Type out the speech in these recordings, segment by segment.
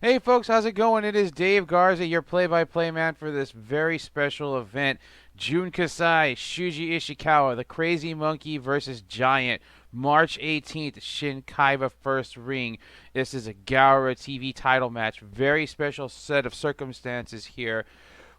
Hey folks, how's it going? It is Dave Garza, your play-by-play man for this very special event. Jun Kasai, Shuji Ishikawa, the Crazy Monkey versus Giant. March 18th, Shinkaiba First Ring. This is a Gaora TV title match. Very special set of circumstances here.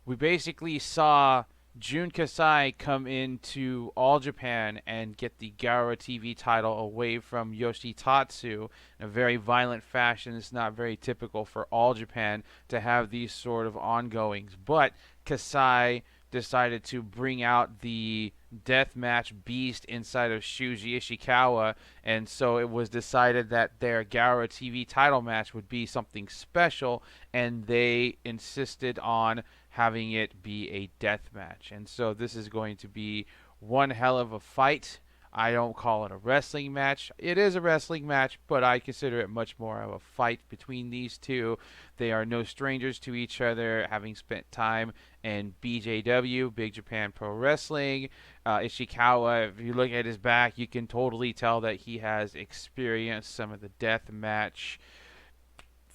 We basically saw Jun Kasai come into All Japan and get the Gaora TV title away from Yoshitatsu in a very violent fashion. It's not very typical for All Japan to have these sort of ongoings. But Kasai decided to bring out the deathmatch beast inside of Shuji Ishikawa, and so it was decided that their Gaora TV title match would be something special, and they insisted on having it be a death match. And so this is going to be one hell of a fight. I don't call it a wrestling match. It is a wrestling match, but I consider it much more of a fight between these two. They are no strangers to each other, having spent time in BJW, Big Japan Pro Wrestling. Ishikawa, if you look at his back, you can totally tell that he has experienced some of the death match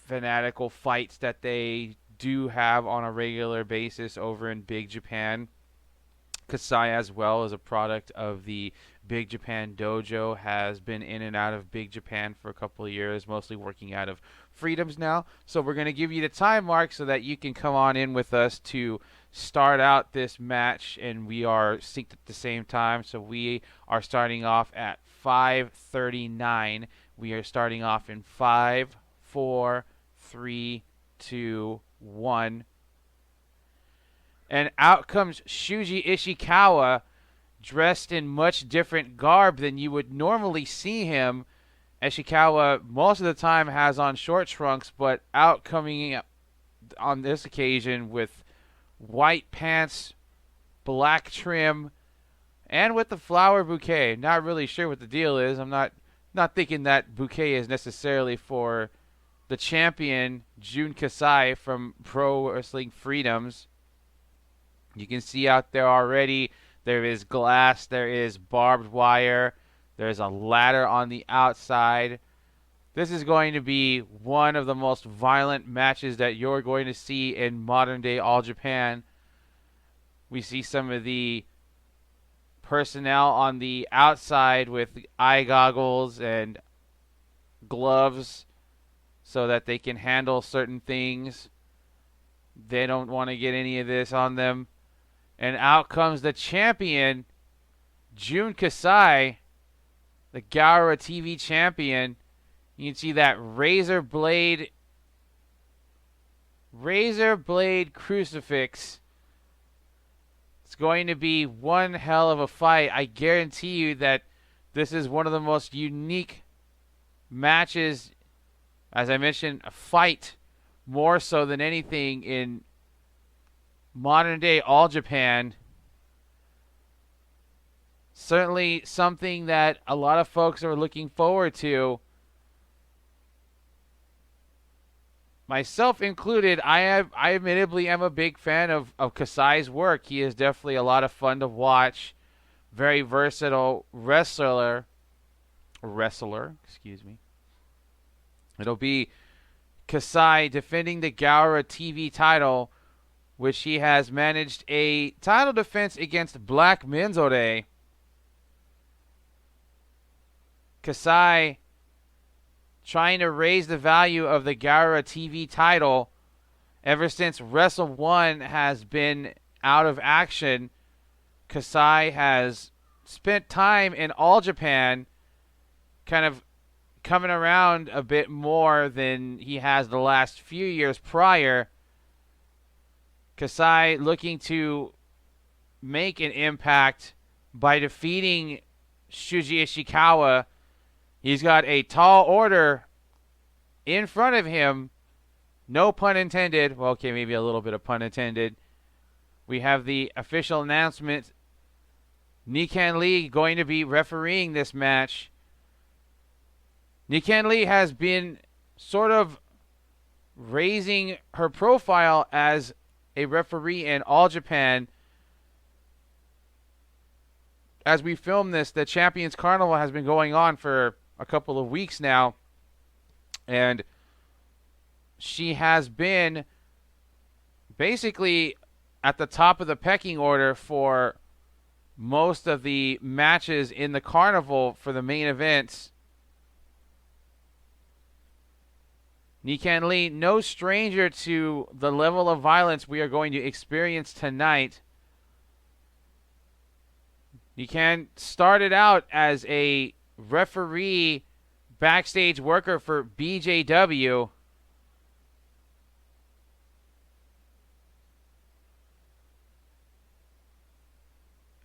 fanatical fights that they do have on a regular basis over in Big Japan. Kasai, as well as a product of the Big Japan Dojo, has been in and out of Big Japan for a couple of years, mostly working out of Freedoms now. So we're going to give you the time mark so that you can come on in with us to start out this match, and we are synced at the same time. So we are starting off at 5:39. We are starting off in 5, 4, 3, 2, 1. And out comes Shuji Ishikawa, dressed in much different garb than you would normally see him. Ishikawa most of the time has on short trunks, but out coming on this occasion with white pants, black trim, and with the flower bouquet. Not really sure what the deal is. I'm not thinking that bouquet is necessarily for the champion, Jun Kasai from Pro Wrestling Freedoms. You can see out there already, there is glass, there is barbed wire, there's a ladder on the outside. This is going to be one of the most violent matches that you're going to see in modern day All Japan. We see some of the personnel on the outside with eye goggles and gloves so that they can handle certain things. They don't want to get any of this on them. And out comes the champion, Jun Kasai, the Gaora TV champion. You can see that razor blade crucifix. It's going to be one hell of a fight. I guarantee you that this is one of the most unique matches. As I mentioned, a fight more so than anything in modern day All Japan. Certainly something that a lot of folks are looking forward to. Myself included, I admittedly am a big fan of Kasai's work. He is definitely a lot of fun to watch. Very versatile wrestler, excuse me. It'll be Kasai defending the Gaora TV title, which he has managed a title defense against Black Menzore. Kasai trying to raise the value of the Gaora TV title ever since Wrestle 1 has been out of action. Kasai has spent time in All Japan, kind of coming around a bit more than he has the last few years prior. Kasai looking to make an impact by defeating Shuji Ishikawa. He's got a tall order in front of him. No pun intended. Well, okay, maybe a little bit of pun intended. We have the official announcement. Nikan Lee going to be refereeing this match. Nikan Lee has been sort of raising her profile as a referee in All Japan. As we film this, the Champions Carnival has been going on for a couple of weeks now, and she has been basically at the top of the pecking order for most of the matches in the carnival for the main events. Nikan Lee, no stranger to the level of violence we are going to experience tonight. Nikan started out as a referee, backstage worker for BJW.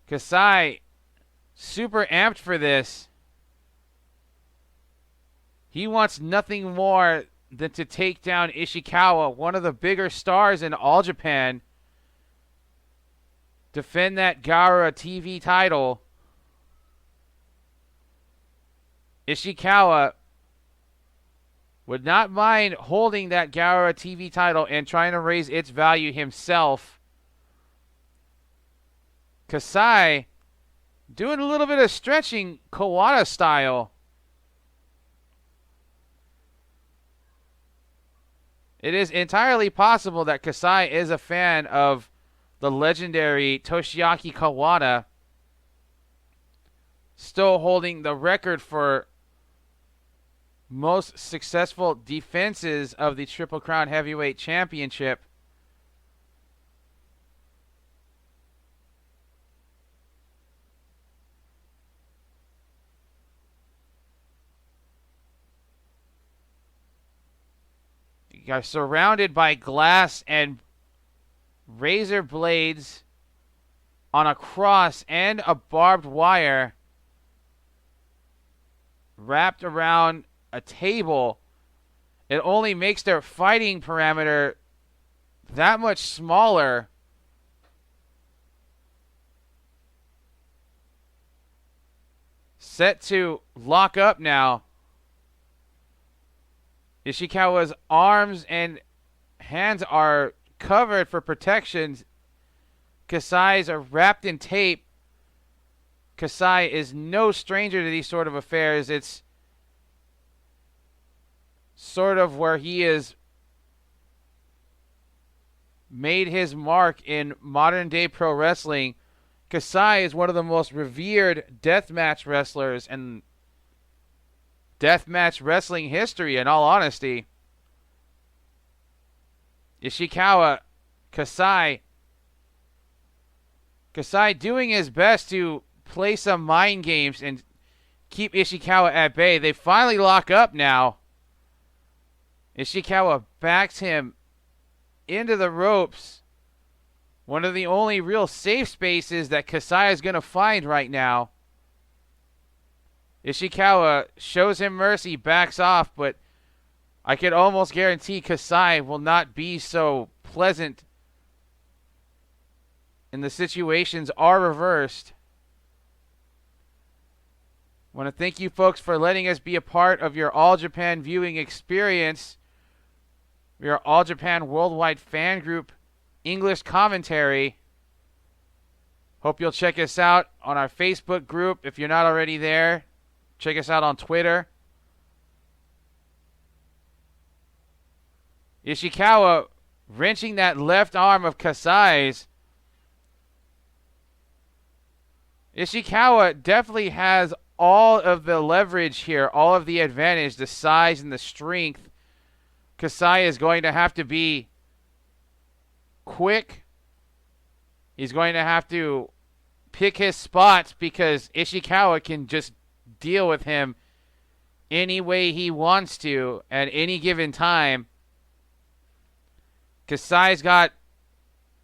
Kasai, super amped for this. He wants nothing more than to take down Ishikawa, one of the bigger stars in All Japan. Defend that Gara TV title. Ishikawa would not mind holding that Gara TV title and trying to raise its value himself. Kasai doing a little bit of stretching Kawada style. It is entirely possible that Kasai is a fan of the legendary Toshiaki Kawada, still holding the record for most successful defenses of the Triple Crown Heavyweight Championship. You are surrounded by glass and razor blades on a cross and a barbed wire wrapped around a table. It only makes their fighting parameter that much smaller. Set to lock up now. Ishikawa's arms and hands are covered for protection. Kasai's are wrapped in tape. Kasai is no stranger to these sort of affairs. It's sort of where he has made his mark in modern day pro wrestling. Kasai is one of the most revered deathmatch wrestlers in deathmatch wrestling history, in all honesty. Ishikawa, Kasai doing his best to play some mind games and keep Ishikawa at bay. They finally lock up now. Ishikawa backs him into the ropes. One of the only real safe spaces that Kasai is going to find right now. Ishikawa shows him mercy, backs off, but I could almost guarantee Kasai will not be so pleasant and the situations are reversed. I want to thank you folks for letting us be a part of your All Japan viewing experience. We are All Japan Worldwide Fan Group English Commentary. Hope you'll check us out on our Facebook group if you're not already there. Check us out on Twitter. Ishikawa wrenching that left arm of Kasai's. Ishikawa definitely has all of the leverage here, all of the advantage, the size and the strength. Kasai is going to have to be quick. He's going to have to pick his spots because Ishikawa can just deal with him any way he wants to at any given time. Kasai's got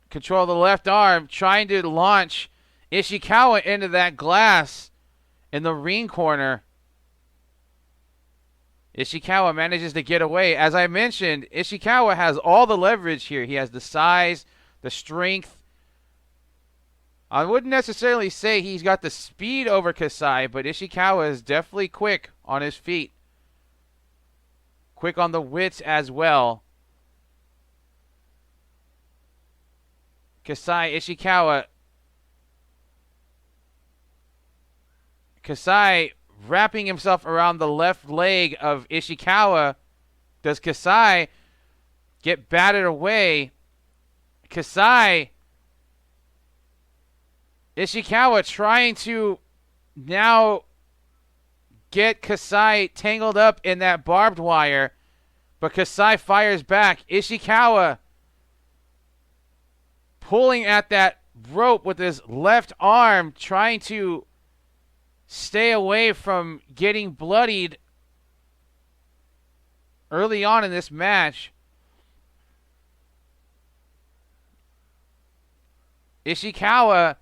control of the left arm, trying to launch Ishikawa into that glass in the ring corner. Ishikawa manages to get away. As I mentioned, Ishikawa has all the leverage here. He has the size, the strength. I wouldn't necessarily say he's got the speed over Kasai, but Ishikawa is definitely quick on his feet. Quick on the wits as well. Kasai, Ishikawa. Kasai wrapping himself around the left leg of Ishikawa. Does Kasai get batted away. Kasai, Ishikawa trying to now get Kasai tangled up in that barbed wire, but Kasai fires back. Ishikawa pulling at that rope with his left arm, trying to stay away from getting bloodied early on in this match. Ishikawa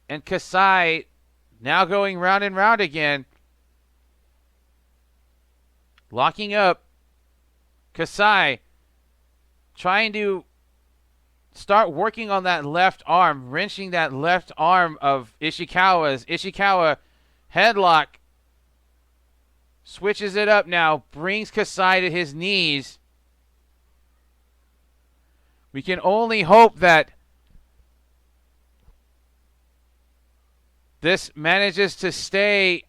and Kasai now going round and round again. Locking up. Kasai trying to start working on that left arm, wrenching that left arm of Ishikawa's. Ishikawa headlock. Switches it up now. Brings Kasai to his knees. We can only hope that this manages to stay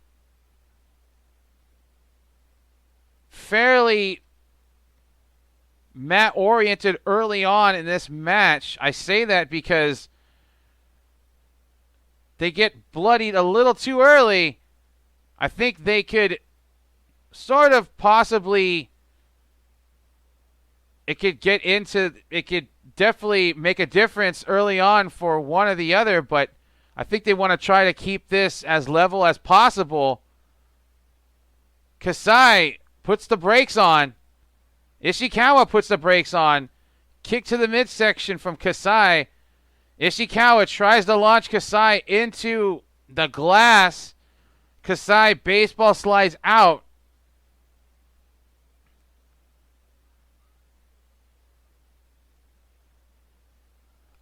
fairly mat-oriented early on in this match. I say that because they get bloodied a little too early. I think they could sort of possibly, it could definitely make a difference early on for one or the other, but I think they want to try to keep this as level as possible. Kasai puts the brakes on. Ishikawa puts the brakes on. Kick to the midsection from Kasai. Ishikawa tries to launch Kasai into the glass. Kasai baseball slides out.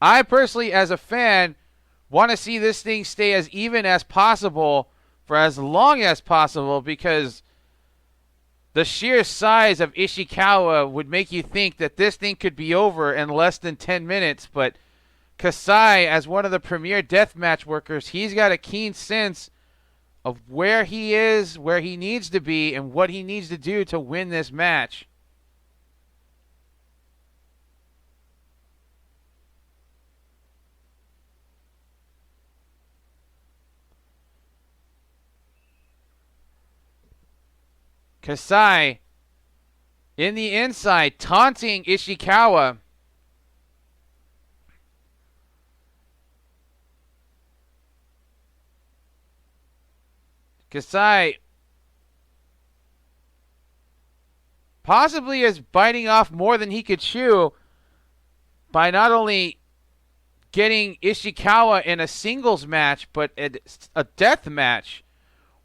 I personally, as a fan, want to see this thing stay as even as possible for as long as possible, because the sheer size of Ishikawa would make you think that this thing could be over in less than 10 minutes. But Kasai, as one of the premier deathmatch workers, he's got a keen sense of where he is, where he needs to be, and what he needs to do to win this match. Kasai in the inside, taunting Ishikawa. Kasai possibly is biting off more than he could chew by not only getting Ishikawa in a singles match, but a death match.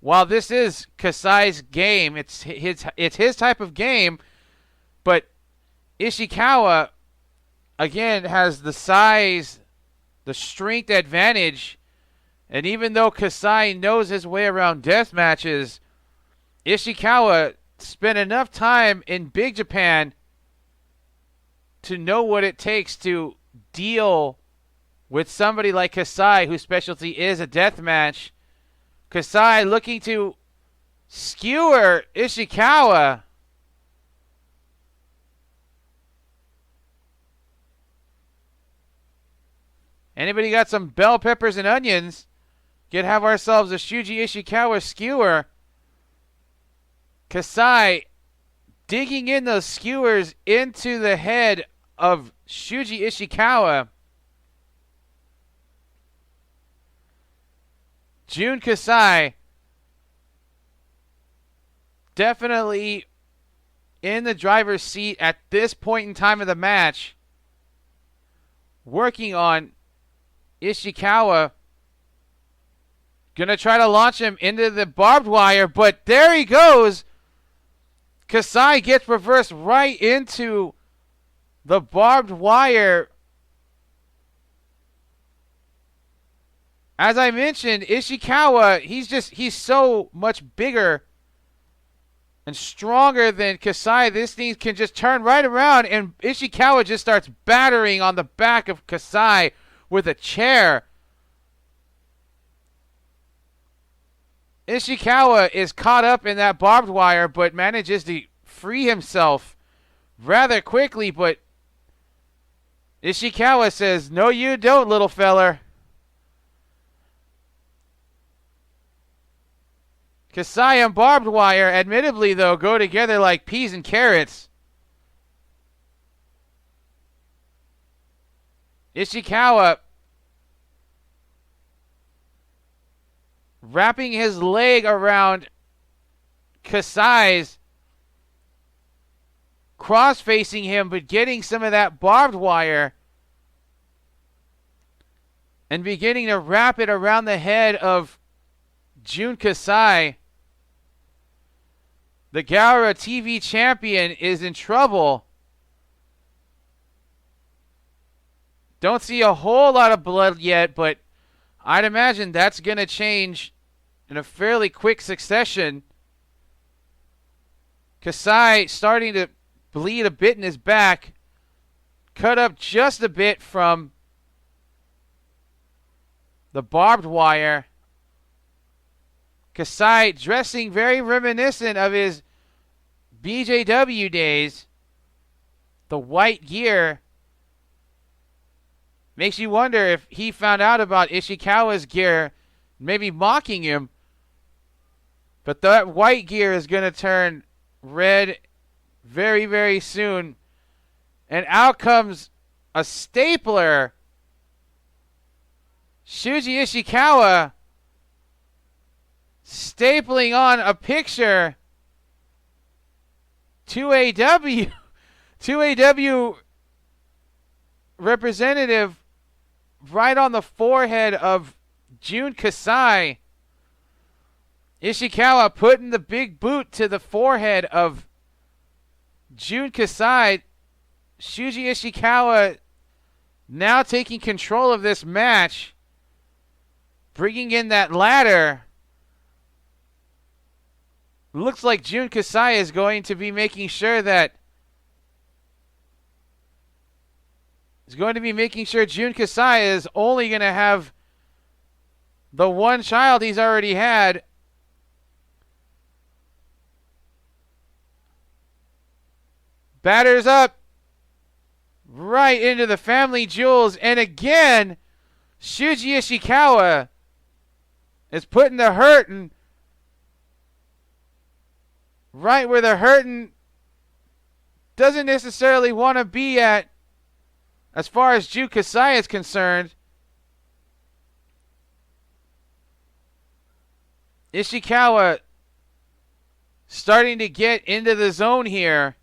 While this is Kasai's game, it's his type of game, but Ishikawa, again, has the size, the strength advantage, and even though Kasai knows his way around death matches, Ishikawa spent enough time in Big Japan to know what it takes to deal with somebody like Kasai, whose specialty is a death match. Kasai looking to skewer Ishikawa. Anybody got some bell peppers and onions? Could have ourselves a Shuji Ishikawa skewer. Kasai digging in those skewers into the head of Shuji Ishikawa. Jun Kasai definitely in the driver's seat at this point in time of the match, working on Ishikawa. Gonna try to launch him into the barbed wire, but there he goes. Kasai gets reversed right into the barbed wire. As I mentioned, Ishikawa, he's so much bigger and stronger than Kasai. This thing can just turn right around, and Ishikawa just starts battering on the back of Kasai with a chair. Ishikawa is caught up in that barbed wire, but manages to free himself rather quickly, but Ishikawa says, "No, you don't, little feller." Kasai and barbed wire, admittedly, though, go together like peas and carrots. Ishikawa wrapping his leg around Kasai's, cross-facing him, but getting some of that barbed wire and beginning to wrap it around the head of Jun Kasai. The Gaora TV champion is in trouble. Don't see a whole lot of blood yet, but I'd imagine that's going to change in a fairly quick succession. Kasai starting to bleed a bit in his back. Cut up just a bit from the barbed wire. Kasai dressing very reminiscent of his BJW days. The white gear makes you wonder if he found out about Ishikawa's gear, maybe mocking him. But that white gear is going to turn red very, very soon. And out comes a stapler. Shuji Ishikawa stapling on a picture. 2AW. 2AW representative right on the forehead of Jun Kasai. Ishikawa putting the big boot to the forehead of Jun Kasai. Shuji Ishikawa now taking control of this match. Bringing in that ladder. Looks like Jun Kasai is going to be making sure that Jun Kasai is only going to have the one child he's already had. Batters up right into the family jewels. And again, Shuji Ishikawa is putting the hurtin' right where the hurtin' doesn't necessarily want to be at as far as Jun Kasai is concerned. Ishikawa starting to get into the zone here.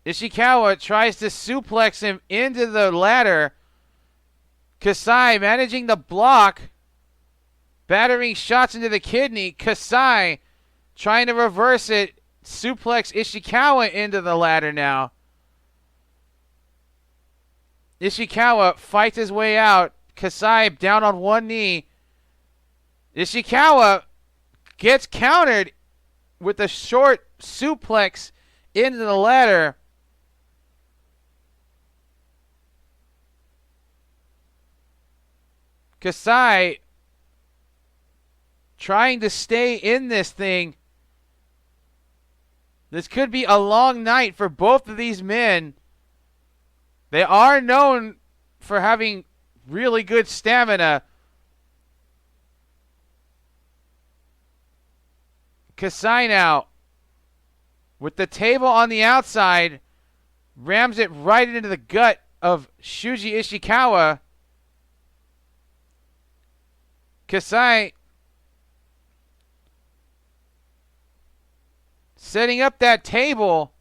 Ishikawa tries to suplex him into the ladder. Kasai managing the block. Battering shots into the kidney. Kasai trying to reverse it. Suplex Ishikawa into the ladder now. Ishikawa fights his way out. Kasai down on one knee. Ishikawa gets countered with a short suplex into the ladder. Kasai trying to stay in this thing. This could be a long night for both of these men. They are known for having really good stamina. Kasai now, with the table on the outside, rams it right into the gut of Shuji Ishikawa. Kasai setting up that table.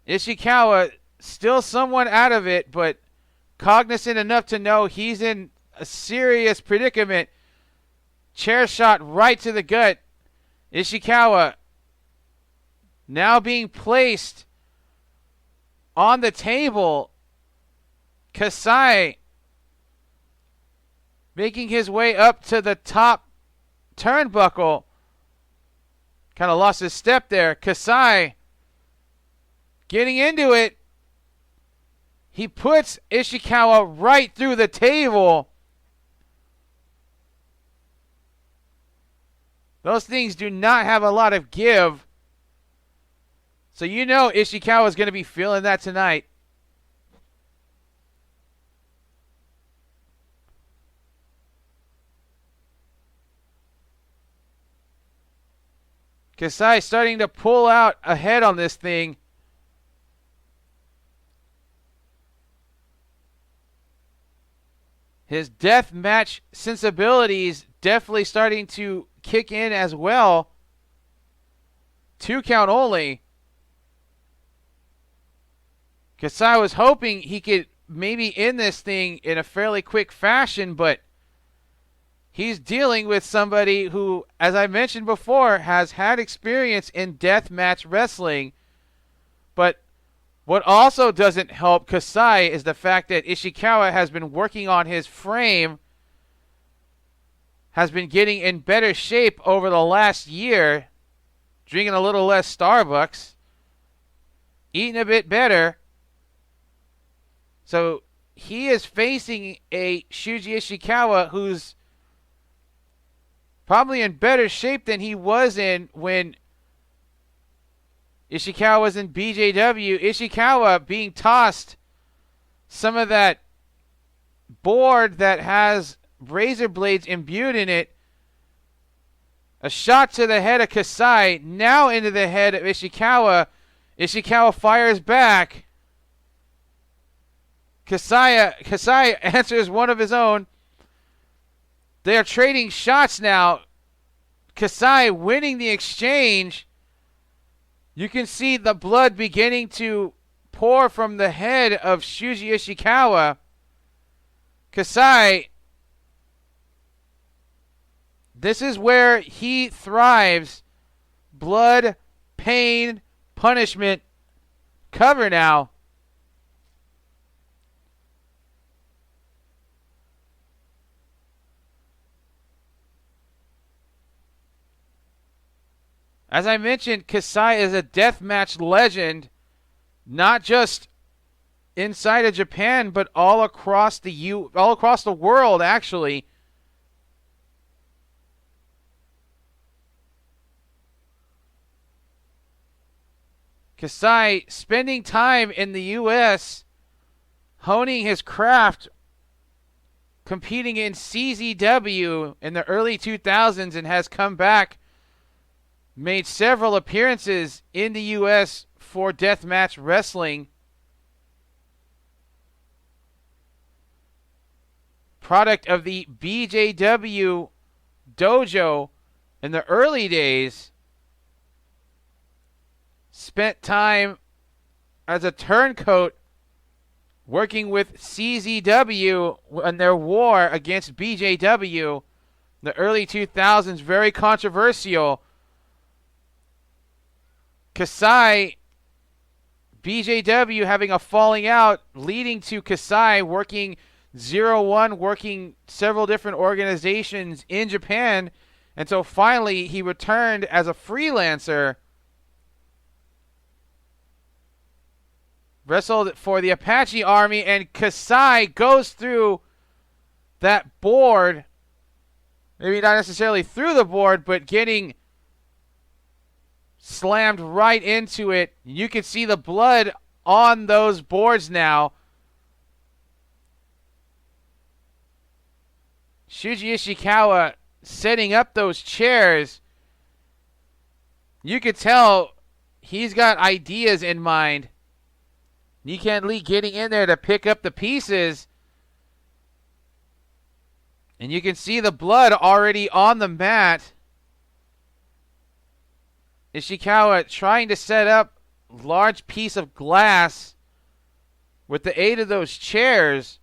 Ishikawa still somewhat out of it, but cognizant enough to know he's in a serious predicament. Chair shot right to the gut. Ishikawa now being placed on the table. Kasai making his way up to the top turnbuckle. Kind of lost his step there. Kasai getting into it. He puts Ishikawa right through the table. Those things do not have a lot of give. So you know Ishikawa is going to be feeling that tonight. Kasai starting to pull out ahead on this thing. His death match sensibilities definitely starting to kick in as well. 2 count only. Kasai was hoping he could maybe end this thing in a fairly quick fashion, but he's dealing with somebody who, as I mentioned before, has had experience in death match wrestling. But what also doesn't help Kasai is the fact that Ishikawa has been working on his frame, has been getting in better shape over the last year, drinking a little less Starbucks, eating a bit better. So he is facing a Shuji Ishikawa who's probably in better shape than he was in when Ishikawa was in BJW. Ishikawa being tossed some of that board that has razor blades imbued in it. A shot to the head of Kasai, now into the head of Ishikawa. Ishikawa fires back. Kasai answers one of his own. They are trading shots now. Kasai winning the exchange. You can see the blood beginning to pour from the head of Shuji Ishikawa. Kasai, this is where he thrives. Blood, pain, punishment. Cover now. As I mentioned, Kasai is a deathmatch legend, not just inside of Japan, but all across the world, actually. Kasai spending time in the U.S., honing his craft, competing in CZW in the early 2000s, and has come back. Made several appearances in the U.S. for deathmatch wrestling. Product of the BJW dojo in the early days. Spent time as a turncoat working with CZW in their war against BJW in the early 2000s. Very controversial. Kasai, BJW having a falling out, leading to Kasai working 0-1, working several different organizations in Japan, until finally he returned as a freelancer. Wrestled for the Apache Army, and Kasai goes through that board. Maybe not necessarily through the board, but getting slammed right into it. You can see the blood on those boards now. Shuji Ishikawa setting up those chairs. You could tell he's got ideas in mind. Nikan Lee getting in there to pick up the pieces. And you can see the blood already on the mat. Ishikawa trying to set up a large piece of glass with the aid of those chairs.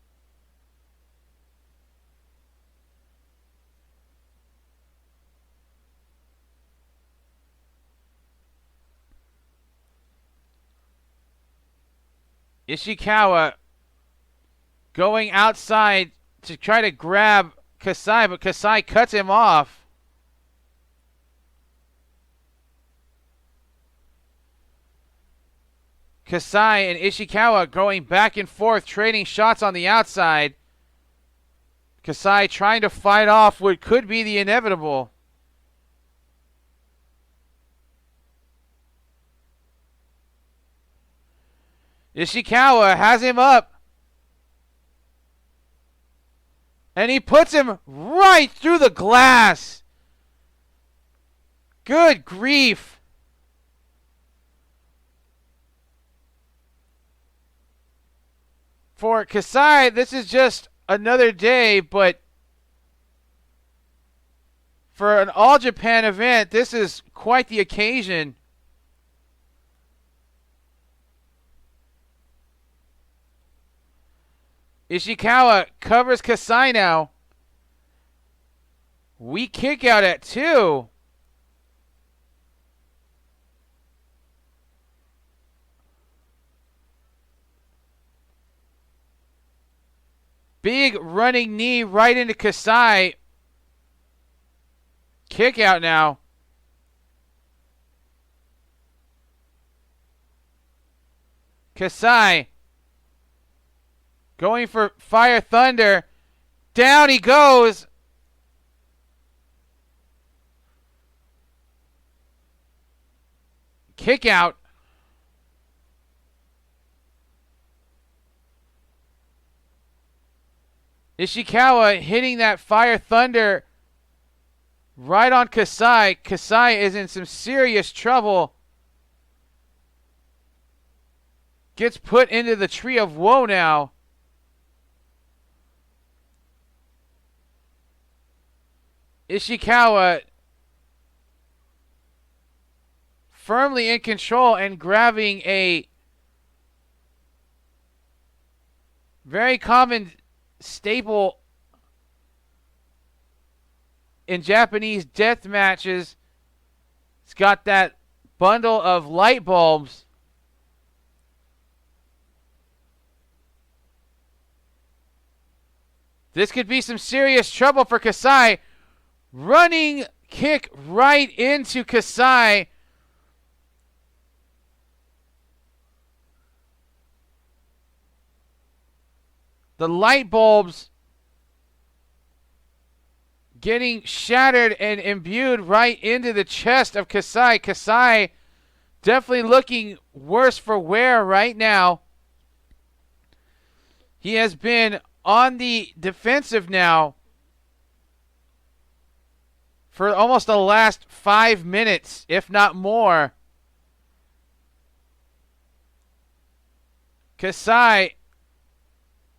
Ishikawa going outside to try to grab Kasai, but Kasai cuts him off. Kasai and Ishikawa going back and forth, trading shots on the outside. Kasai trying to fight off what could be the inevitable. Ishikawa has him up. And he puts him right through the glass. Good grief. For Kasai, this is just another day, but for an All Japan event, this is quite the occasion. Ishikawa covers Kasai now. Weak kick out at 2. Big running knee right into Kasai. Kick out now. Kasai going for Fire Thunder. Down he goes. Kick out. Ishikawa hitting that Fire Thunder right on Kasai. Kasai is in some serious trouble. Gets put into the Tree of Woe now. Ishikawa firmly in control and grabbing a very common staple in Japanese death matches. It's got that bundle of light bulbs. This could be some serious trouble for Kasai. Running kick right into Kasai. The light bulbs getting shattered and imbued right into the chest of Kasai. Kasai definitely looking worse for wear right now. He has been on the defensive now for almost the last 5 minutes, if not more. Kasai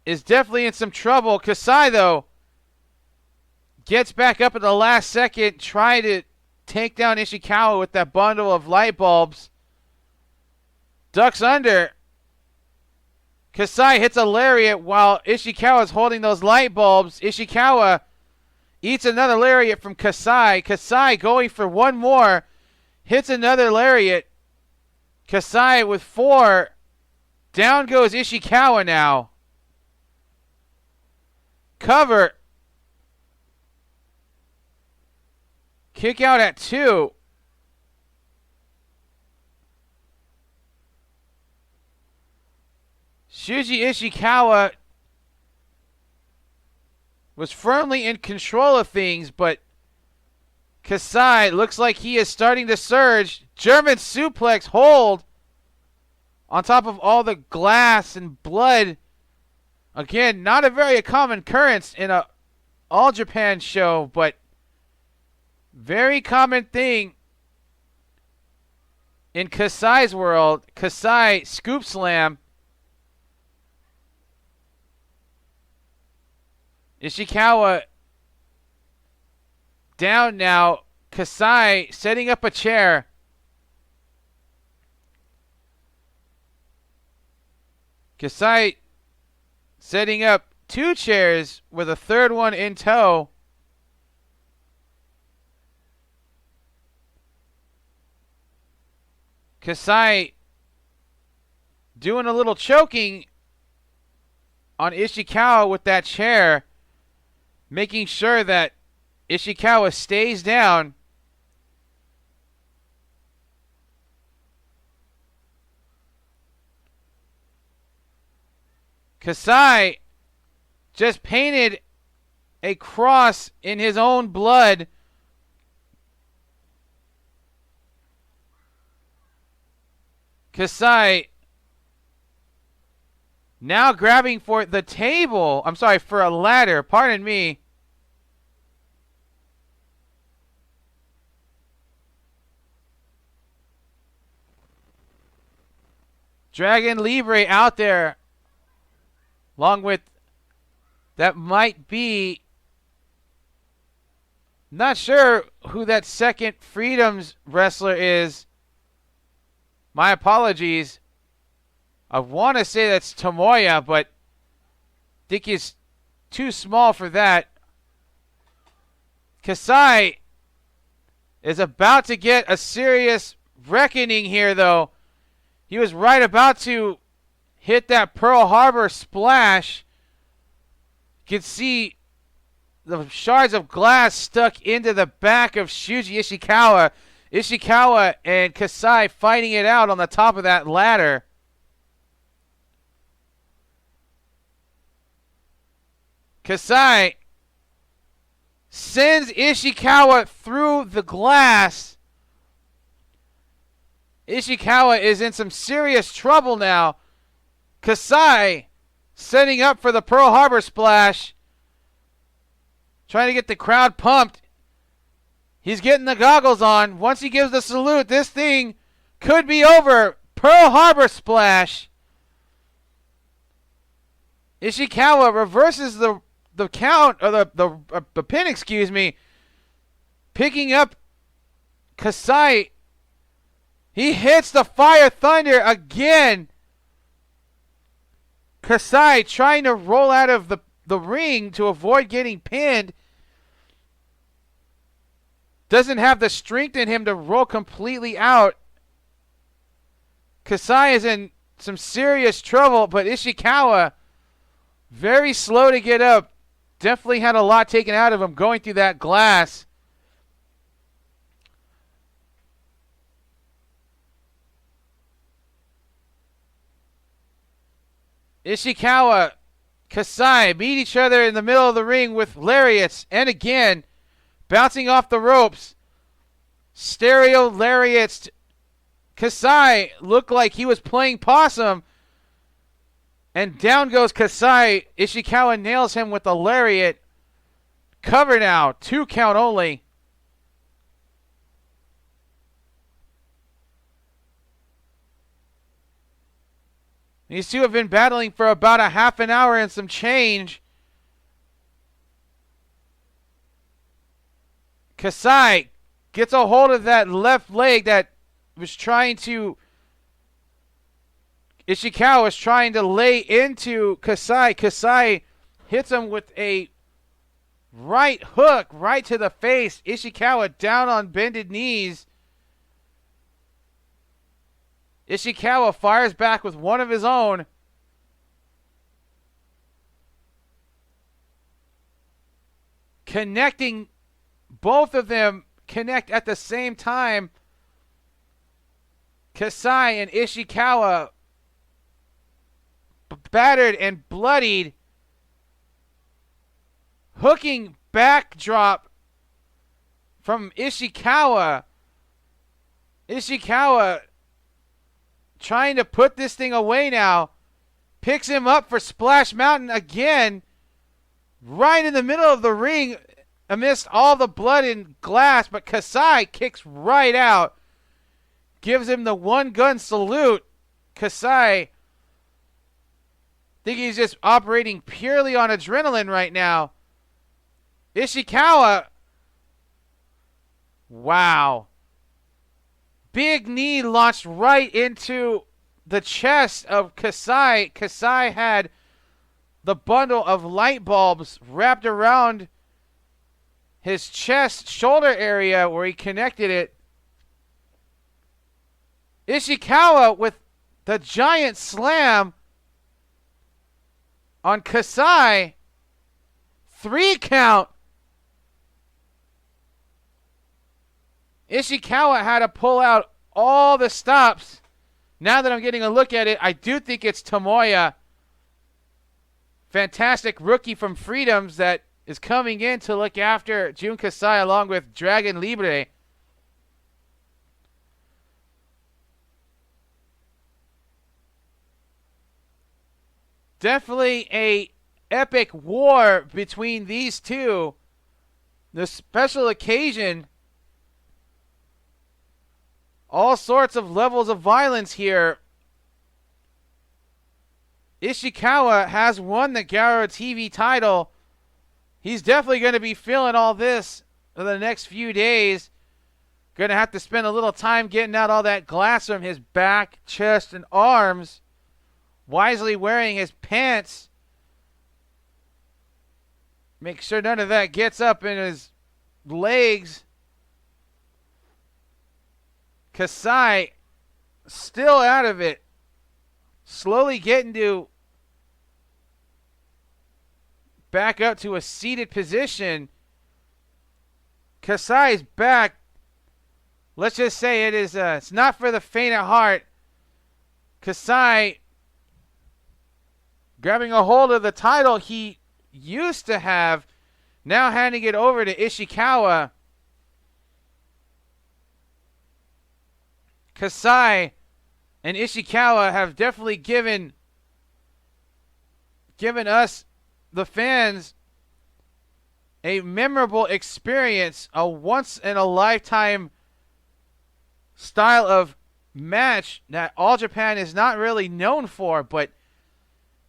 is definitely in some trouble. Kasai, though, gets back up at the last second, trying to take down Ishikawa with that bundle of light bulbs. Ducks under. Kasai hits a lariat while Ishikawa is holding those light bulbs. Ishikawa eats another lariat from Kasai. Kasai going for one more. Hits another lariat. Kasai with 4. Down goes Ishikawa now. Cover. Kick out at 2. Shuji Ishikawa was firmly in control of things, but Kasai looks like he is starting to surge. German suplex hold on top of all the glass and blood. Again, not a very common occurrence in a All Japan show, but very common thing in Kasai's world. Kasai scoop slam. Ishikawa down now. Kasai setting up a chair. Kasai setting up 2 chairs with a third one in tow. Kasai doing a little choking on Ishikawa with that chair, making sure that Ishikawa stays down. Kasai just painted a cross in his own blood. Kasai Now grabbing for the table. I'm sorry, for a ladder. Pardon me. Dragon Libre out there. Along with, that might be, not sure who that second Freedoms wrestler is. My apologies. I want to say that's Tomoya, but I think he's too small for that. Kasai is about to get a serious reckoning here, though. He was right about to hit that Pearl Harbor splash. You can see the shards of glass stuck into the back of Shuji Ishikawa. Ishikawa and Kasai fighting it out on the top of that ladder. Kasai sends Ishikawa through the glass. Ishikawa is in some serious trouble now. Kasai setting up for the Pearl Harbor splash. Trying to get the crowd pumped. He's getting the goggles on. Once he gives the salute, this thing could be over. Pearl Harbor splash. Ishikawa reverses the count, or the pin, excuse me. Picking up Kasai. He hits the Fire Thunder again. Kasai trying to roll out of the ring to avoid getting pinned. Doesn't have the strength in him to roll completely out. Kasai is in some serious trouble, but Ishikawa very slow to get up. Definitely had a lot taken out of him going through that glass. Ishikawa, Kasai meet each other in the middle of the ring with lariats. And again, bouncing off the ropes. Stereo lariats. Kasai looked like he was playing possum. And down goes Kasai. Ishikawa nails him with a lariat. Cover now. 2 count only. These two have been battling for about a half an hour and some change. Kasai gets a hold of that left leg that was trying to... Ishikawa was trying to lay into Kasai. Kasai hits him with a right hook right to the face. Ishikawa down on bended knees. Ishikawa fires back with one of his own. Connecting, both of them connect at the same time. Kasai and Ishikawa battered and bloodied. Hooking backdrop from Ishikawa. Ishikawa trying to put this thing away now. Picks him up for Splash Mountain again. Right in the middle of the ring amidst all the blood and glass. But Kasai kicks right out. Gives him the one gun salute. Kasai, I think he's just operating purely on adrenaline right now. Ishikawa. Wow. Big knee launched right into the chest of Kasai. Kasai had the bundle of light bulbs wrapped around his chest, shoulder area where he connected it. Ishikawa with the giant slam on Kasai. 3 count. Ishikawa had to pull out all the stops. Now that I'm getting a look at it, I do think it's Tomoya. Fantastic rookie from Freedoms that is coming in to look after Jun Kasai along with Dragon Libre. Definitely a epic war between these two. The special occasion. All sorts of levels of violence here. Ishikawa has won the Garo TV title. He's definitely going to be feeling all this for the next few days. Going to have to spend a little time getting out all that glass from his back, chest, and arms. Wisely wearing his pants. Make sure none of that gets up in his legs. Kasai still out of it. Slowly getting to back up to a seated position. Kasai's back. Let's just say it's not for the faint of heart. Kasai grabbing a hold of the title he used to have, now handing it over to Ishikawa. Kasai and Ishikawa have definitely given us, the fans, a memorable experience, a once-in-a-lifetime style of match that All Japan is not really known for, but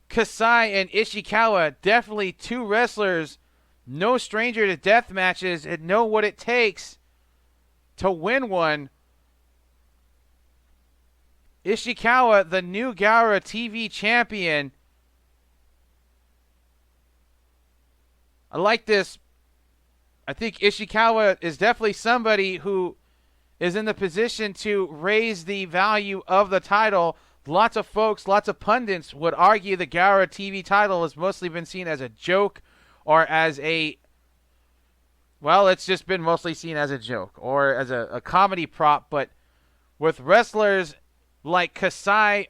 Kasai and Ishikawa, definitely two wrestlers, no stranger to death matches, and know what it takes to win one. Ishikawa, the new Garo TV champion. I like this. I think Ishikawa is definitely somebody who is in the position to raise the value of the title. Lots of folks, lots of pundits would argue the Garo TV title has mostly been seen as a joke or as it's just been mostly seen as a joke or as a comedy prop. But with wrestlers like Kasai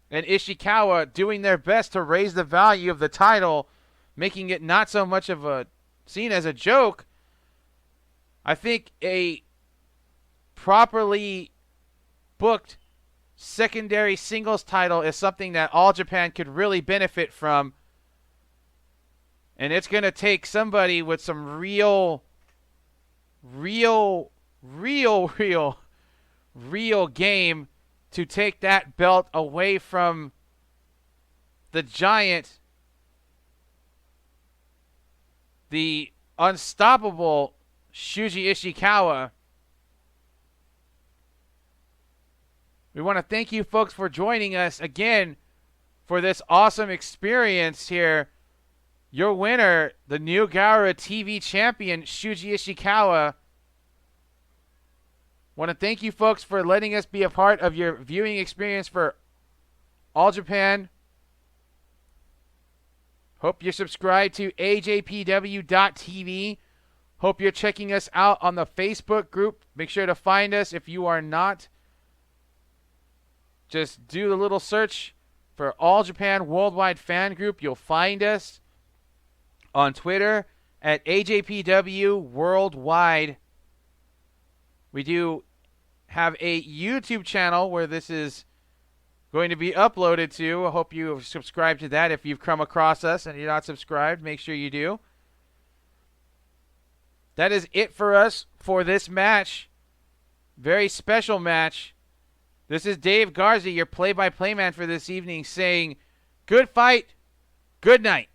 and Ishikawa doing their best to raise the value of the title, making it not so much of a seen as a joke, I think a properly booked secondary singles title is something that All Japan could really benefit from. And it's going to take somebody with some real game to take that belt away from the Giant, the unstoppable Shuji Ishikawa. We want to thank you folks for joining us again for this awesome experience here. Your winner, the new Garo TV champion, Shuji Ishikawa. Want to thank you folks for letting us be a part of your viewing experience for All Japan. Hope you're subscribed to AJPW.TV. Hope you're checking us out on the Facebook group. Make sure to find us if you are not. Just do the little search for All Japan Worldwide Fan Group. You'll find us on Twitter at AJPW Worldwide. We do have a YouTube channel where this is going to be uploaded to. I hope you have subscribed to that. If you've come across us and you're not subscribed, make sure you do. That is it for us for this match. Very special match. This is Dave Garza, your play-by-play man for this evening, saying good fight, good night.